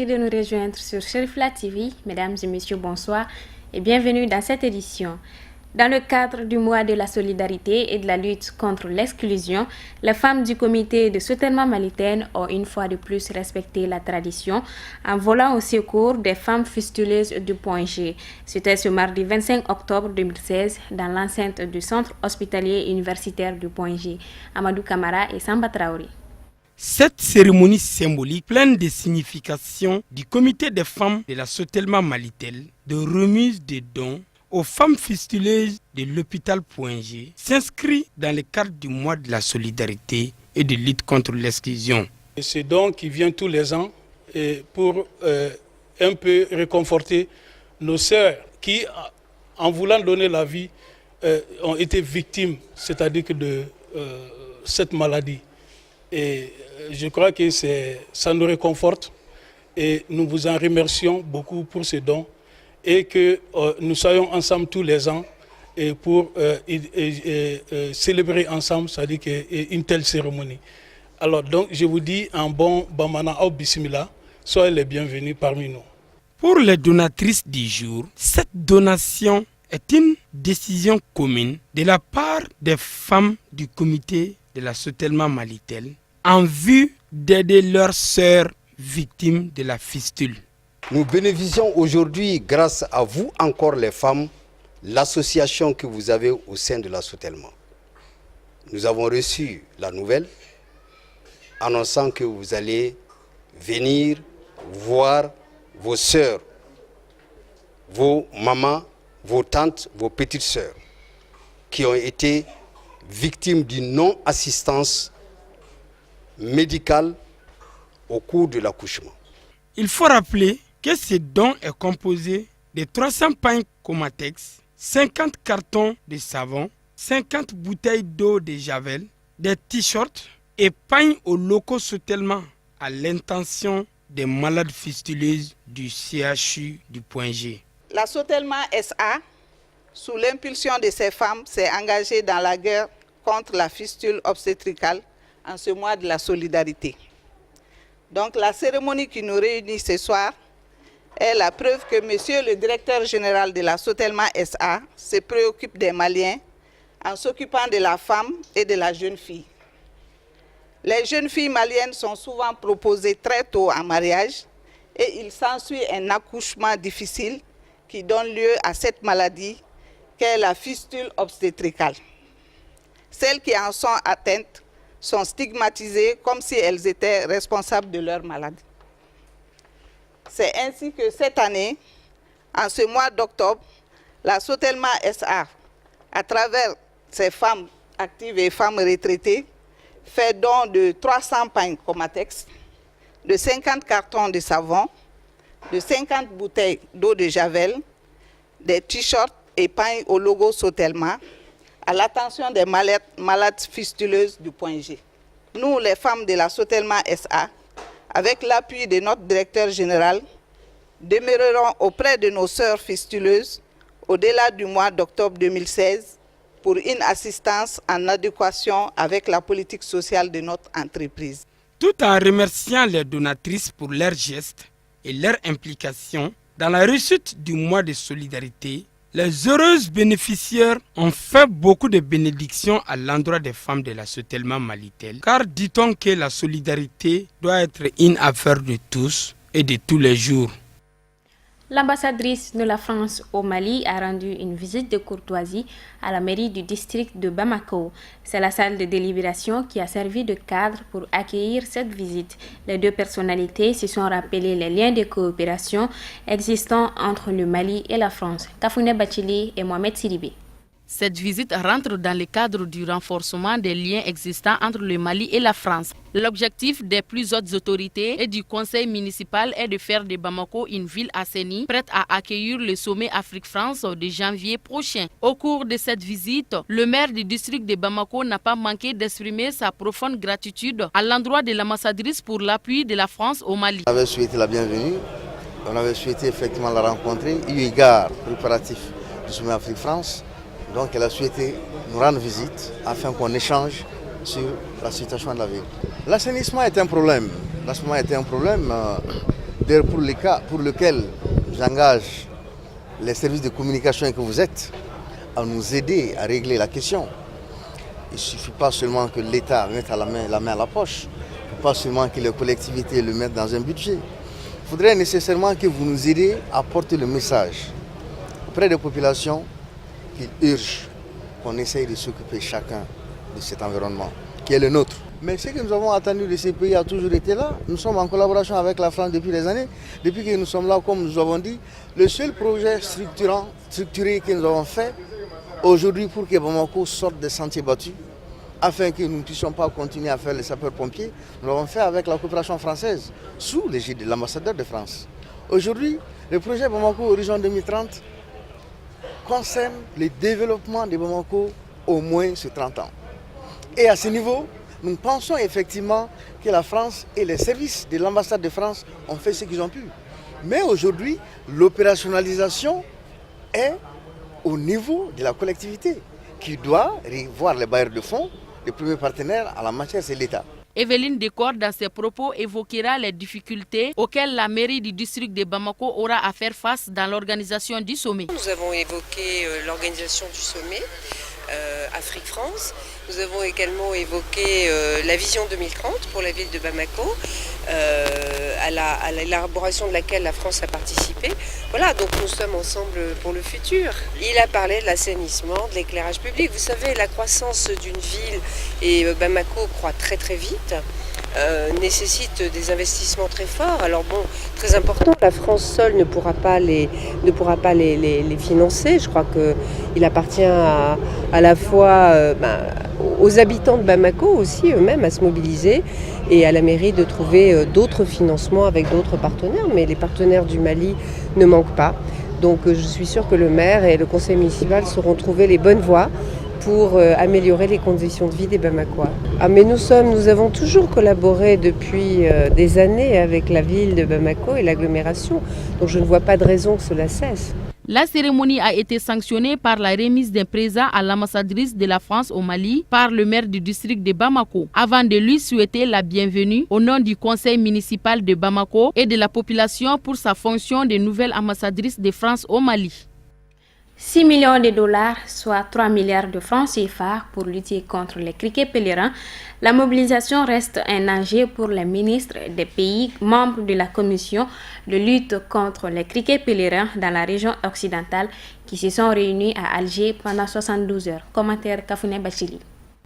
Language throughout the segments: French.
Merci de nous rejoindre sur Sherifla TV. Mesdames et messieurs, bonsoir et bienvenue dans cette édition. Dans le cadre du mois de la solidarité et de la lutte contre l'exclusion, les femmes du comité de soutènement Malitaine ont une fois de plus respecté la tradition en volant au secours des femmes fistuleuses du Point G. C'était ce mardi 25 octobre 2016 dans l'enceinte du centre hospitalier universitaire du Point G. Amadou Kamara et Samba Traoré. Cette cérémonie symbolique pleine de signification du comité des femmes de la soutènement Malitel de remise de dons aux femmes fistuleuses de l'hôpital Point G s'inscrit dans le cadre du mois de la solidarité et de lutte contre l'exclusion. C'est donc qui vient tous les ans pour un peu réconforter nos sœurs qui, en voulant donner la vie, ont été victimes, c'est-à-dire que de cette maladie. Et je crois que ça nous réconforte et nous vous en remercions beaucoup pour ces dons. Et que nous soyons ensemble tous les ans et pour célébrer ensemble, c'est-à-dire une telle cérémonie. Alors donc je vous dis un bon Bamana au Bismillah, soyez les bienvenus parmi nous. Pour les donatrices du jour, cette donation est une décision commune de la part des femmes du comité de la soutènement Malitel en vue d'aider leurs sœurs victimes de la fistule. Nous bénéficions aujourd'hui, grâce à vous encore les femmes, l'association que vous avez au sein de la soutènement. Nous avons reçu la nouvelle annonçant que vous allez venir voir vos sœurs, vos mamans, vos tantes, vos petites sœurs qui ont été victimes d'une non-assistance médicale au cours de l'accouchement. Il faut rappeler que ce don est composé de 300 pains Comatex, 50 cartons de savon, 50 bouteilles d'eau de Javel, des t-shirts et pains aux locaux soutènement à l'intention des malades fistuleuses du CHU du Point G. La soutèlement SA, sous l'impulsion de ces femmes, s'est engagée dans la guerre contre la fistule obstétricale en ce mois de la solidarité. Donc la cérémonie qui nous réunit ce soir est la preuve que Monsieur le directeur général de la soutèlement SA se préoccupe des Maliens en s'occupant de la femme et de la jeune fille. Les jeunes filles maliennes sont souvent proposées très tôt en mariage et il s'ensuit un accouchement difficile qui donne lieu à cette maladie qu'est la fistule obstétricale. Celles qui en sont atteintes sont stigmatisées comme si elles étaient responsables de leur maladie. C'est ainsi que cette année, en ce mois d'octobre, la soutèlement SA, à travers ses femmes actives et femmes retraitées, fait don de 300 pains Comatex, de 50 cartons de savon, de 50 bouteilles d'eau de Javel, des t-shirts et pains au logo soutèlement, à l'attention des malades fistuleuses du Point G. Nous, les femmes de la soutèlement SA, avec l'appui de notre directeur général, demeurerons auprès de nos sœurs fistuleuses au-delà du mois d'octobre 2016 pour une assistance en adéquation avec la politique sociale de notre entreprise. Tout en remerciant les donatrices pour leurs gestes et leur implication dans la réussite du mois de solidarité, les heureuses bénéficiaires ont fait beaucoup de bénédictions à l'endroit des femmes de la soutèlement Malitel. Car dit-on que la solidarité doit être une affaire de tous et de tous les jours. L'ambassadrice de la France au Mali a rendu une visite de courtoisie à la mairie du district de Bamako. C'est la salle de délibération qui a servi de cadre pour accueillir cette visite. Les deux personnalités se sont rappelées les liens de coopération existants entre le Mali et la France. Tafoune Bachili et Mohamed Sidibé. Cette visite rentre dans le cadre du renforcement des liens existants entre le Mali et la France. L'objectif des plus hautes autorités et du conseil municipal est de faire de Bamako une ville assainie, prête à accueillir le sommet Afrique-France de janvier prochain. Au cours de cette visite, le maire du district de Bamako n'a pas manqué d'exprimer sa profonde gratitude à l'endroit de l'ambassadrice pour l'appui de la France au Mali. On avait souhaité la bienvenue, on avait souhaité effectivement la rencontrer, eu égard préparatif du sommet Afrique-France. Donc elle a souhaité nous rendre visite afin qu'on échange sur la situation de la ville. L'assainissement est un problème. L'assainissement est un problème D'ailleurs, pour les cas pour lesquels j'engage les services de communication que vous êtes à nous aider à régler la question. Il ne suffit pas seulement que l'État mette la main à la poche, pas seulement que les collectivités le mettent dans un budget. Il faudrait nécessairement que vous nous aidiez à porter le message auprès des populations qu'ils urgent qu'on essaye de s'occuper chacun de cet environnement qui est le nôtre. Mais ce que nous avons attendu de ces pays a toujours été là. Nous sommes en collaboration avec la France depuis des années. Depuis que nous sommes là, comme nous avons dit, le seul projet structuré que nous avons fait aujourd'hui pour que Bamako sorte des sentiers battus, afin que nous ne puissions pas continuer à faire les sapeurs-pompiers, nous l'avons fait avec la coopération française, sous l'égide de l'ambassadeur de France. Aujourd'hui, le projet Bamako Horizon 2030 concerne le développement de Bamako au moins sur 30 ans. Et à ce niveau, nous pensons effectivement que la France et les services de l'ambassade de France ont fait ce qu'ils ont pu. Mais aujourd'hui, l'opérationnalisation est au niveau de la collectivité qui doit revoir les bailleurs de fonds. Le premier partenaire en la matière, c'est l'État. Evelyne Decor, dans ses propos, évoquera les difficultés auxquelles la mairie du district de Bamako aura à faire face dans l'organisation du sommet. Nous avons évoqué l'organisation du sommet Afrique-France. Nous avons également évoqué la vision 2030 pour la ville de Bamako, à l'élaboration de laquelle la France a participé. Voilà, donc nous sommes ensemble pour le futur. Il a parlé de l'assainissement, de l'éclairage public. Vous savez, la croissance d'une ville, et Bamako croît très très vite, nécessite des investissements très forts. Alors bon, très important, la France seule ne pourra pas les financer. Je crois qu'il appartient à la fois aux habitants de Bamako aussi eux-mêmes à se mobiliser et à la mairie de trouver d'autres financements avec d'autres partenaires. Mais les partenaires du Mali ne manquent pas. Donc je suis sûre que le maire et le conseil municipal sauront trouver les bonnes voies pour améliorer les conditions de vie des Bamakois. Mais nous avons toujours collaboré depuis des années avec la ville de Bamako et l'agglomération, donc je ne vois pas de raison que cela cesse. La cérémonie a été sanctionnée par la remise d'un présent à l'ambassadrice de la France au Mali par le maire du district de Bamako, avant de lui souhaiter la bienvenue au nom du conseil municipal de Bamako et de la population pour sa fonction de nouvelle ambassadrice de France au Mali. 6 millions de dollars, soit 3 milliards de francs CFA pour lutter contre les criquets pèlerins. La mobilisation reste un enjeu pour les ministres des pays membres de la commission de lutte contre les criquets pèlerins dans la région occidentale qui se sont réunis à Alger pendant 72 heures. Commentaire Kafouné Bachili.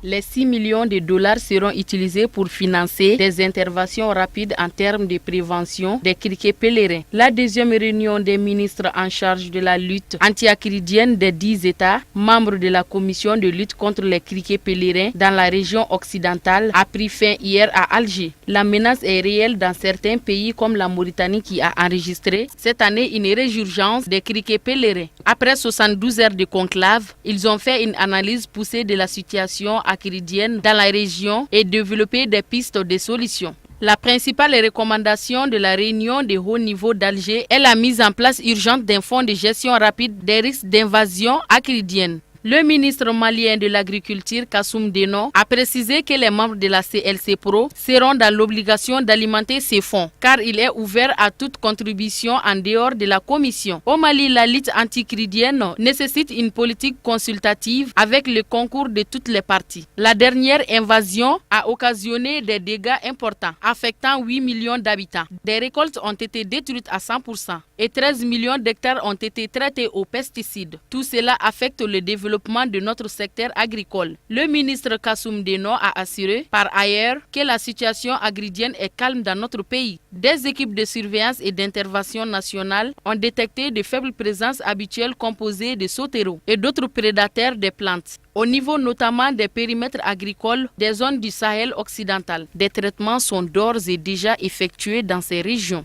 Les 6 millions de dollars seront utilisés pour financer des interventions rapides en termes de prévention des criquets pèlerins. La deuxième réunion des ministres en charge de la lutte anti-acridienne des 10 États, membres de la commission de lutte contre les criquets pèlerins dans la région occidentale, a pris fin hier à Alger. La menace est réelle dans certains pays comme la Mauritanie qui a enregistré cette année une résurgence des criquets pèlerins. Après 72 heures de conclave, ils ont fait une analyse poussée de la situation acridienne dans la région et développer des pistes de solutions. La principale recommandation de la réunion de haut niveau d'Alger est la mise en place urgente d'un fonds de gestion rapide des risques d'invasion acridienne. Le ministre malien de l'Agriculture, Kassoum Deno, a précisé que les membres de la CLC Pro seront dans l'obligation d'alimenter ces fonds, car il est ouvert à toute contribution en dehors de la commission. Au Mali, la lutte anticridienne nécessite une politique consultative avec le concours de toutes les parties. La dernière invasion a occasionné des dégâts importants, affectant 8 millions d'habitants. Des récoltes ont été détruites à 100% et 13 millions d'hectares ont été traités aux pesticides. Tout cela affecte le développement de notre secteur agricole. Le ministre Kassoum Deno a assuré par ailleurs que la situation acridienne est calme dans notre pays. Des équipes de surveillance et d'intervention nationale ont détecté de faibles présences habituelles composées de sauterelles et d'autres prédateurs des plantes. Au niveau notamment des périmètres agricoles des zones du Sahel occidental, des traitements sont d'ores et déjà effectués dans ces régions.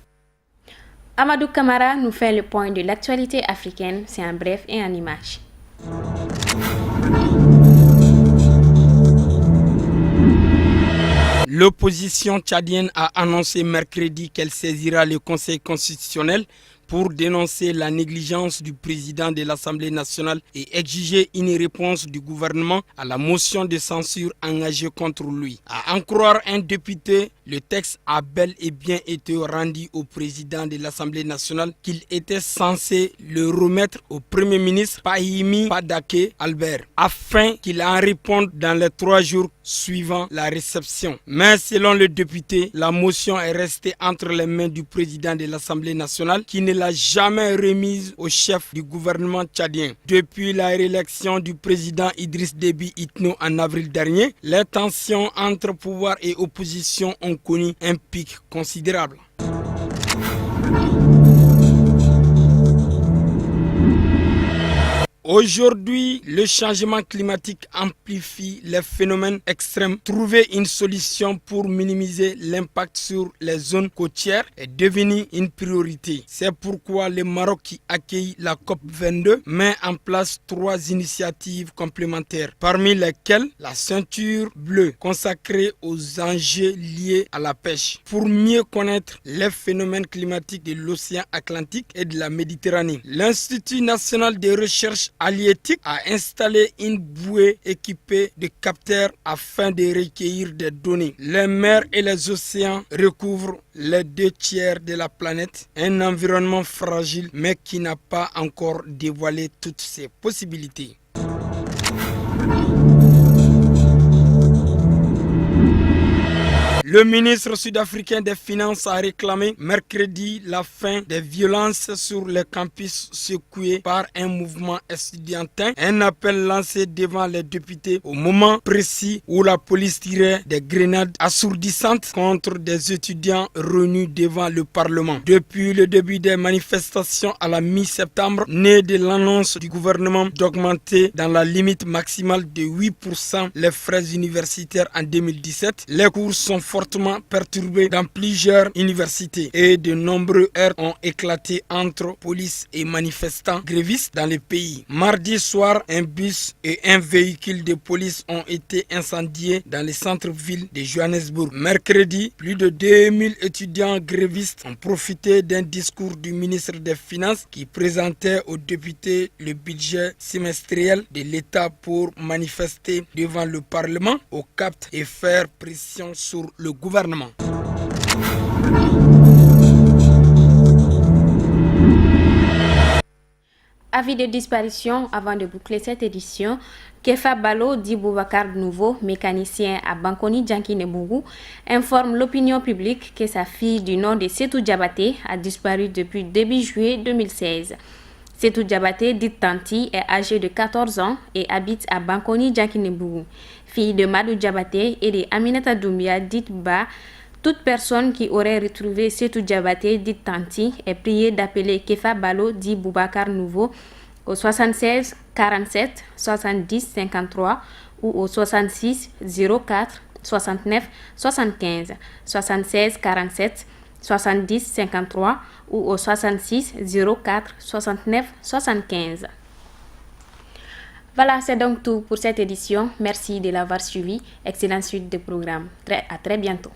Amadou Kamara nous fait le point de l'actualité africaine, c'est en bref et en images. L'opposition tchadienne a annoncé mercredi qu'elle saisira le Conseil constitutionnel pour dénoncer la négligence du président de l'Assemblée nationale et exiger une réponse du gouvernement à la motion de censure engagée contre lui. À en croire un député, le texte a bel et bien été rendu au président de l'Assemblée nationale qu'il était censé le remettre au Premier ministre Pahimi Padake Albert afin qu'il en réponde dans les 3 jours suivant la réception. Mais selon le député, la motion est restée entre les mains du président de l'Assemblée nationale qui ne l'a jamais remise au chef du gouvernement tchadien. Depuis la réélection du président Idriss Déby Itno en avril dernier, les tensions entre pouvoir et opposition ont connu un pic considérable. Aujourd'hui, le changement climatique amplifie les phénomènes extrêmes. Trouver une solution pour minimiser l'impact sur les zones côtières est devenu une priorité. C'est pourquoi le Maroc, qui accueille la COP22, met en place 3 initiatives complémentaires, parmi lesquelles la ceinture bleue consacrée aux enjeux liés à la pêche, pour mieux connaître les phénomènes climatiques de l'océan Atlantique et de la Méditerranée. L'Institut national de recherche halieutique a installé une bouée équipée de capteurs afin de recueillir des données. Les mers et les océans recouvrent les 2 tiers de la planète, un environnement fragile mais qui n'a pas encore dévoilé toutes ses possibilités. Le ministre sud-africain des Finances a réclamé mercredi la fin des violences sur le campus secoué par un mouvement estudiantin, un appel lancé devant les députés au moment précis où la police tirait des grenades assourdissantes contre des étudiants réunis devant le Parlement. Depuis le début des manifestations à la mi-septembre, née de l'annonce du gouvernement d'augmenter dans la limite maximale de 8% les frais universitaires en 2017, les cours sont fortement perturbés dans plusieurs universités et de nombreux heurts ont éclaté entre police et manifestants grévistes dans le pays. Mardi soir, un bus et un véhicule de police ont été incendiés dans le centre-ville de Johannesburg. Mercredi, plus de 2000 étudiants grévistes ont profité d'un discours du ministre des Finances qui présentait aux députés le budget semestriel de l'État pour manifester devant le Parlement au cap et faire pression sur le gouvernement. Avis de disparition avant de boucler cette édition. Kefa Balo dit Boubacar Nouveau, mécanicien à Bankoni Djankinebougou, informe l'opinion publique que sa fille du nom de Setou Diabaté a disparu depuis début juillet 2016. Setou Diabaté, dite Tanti, est âgée de 14 ans et habite à Bankoni Djankinebougou. Fille de Madou Diabaté et de Aminata Doumbia, dite Ba. Toute personne qui aurait retrouvé Setou Diabaté, dit Tanti, est priée d'appeler Kefa Balo, dit Boubacar Nouveau, au 76 47 70 53 ou au 66 04 69 75, 76 47 70 53 ou au 66 04 69 75. Voilà, c'est donc tout pour cette édition. Merci de l'avoir suivi. Excellente suite de programme. À très bientôt.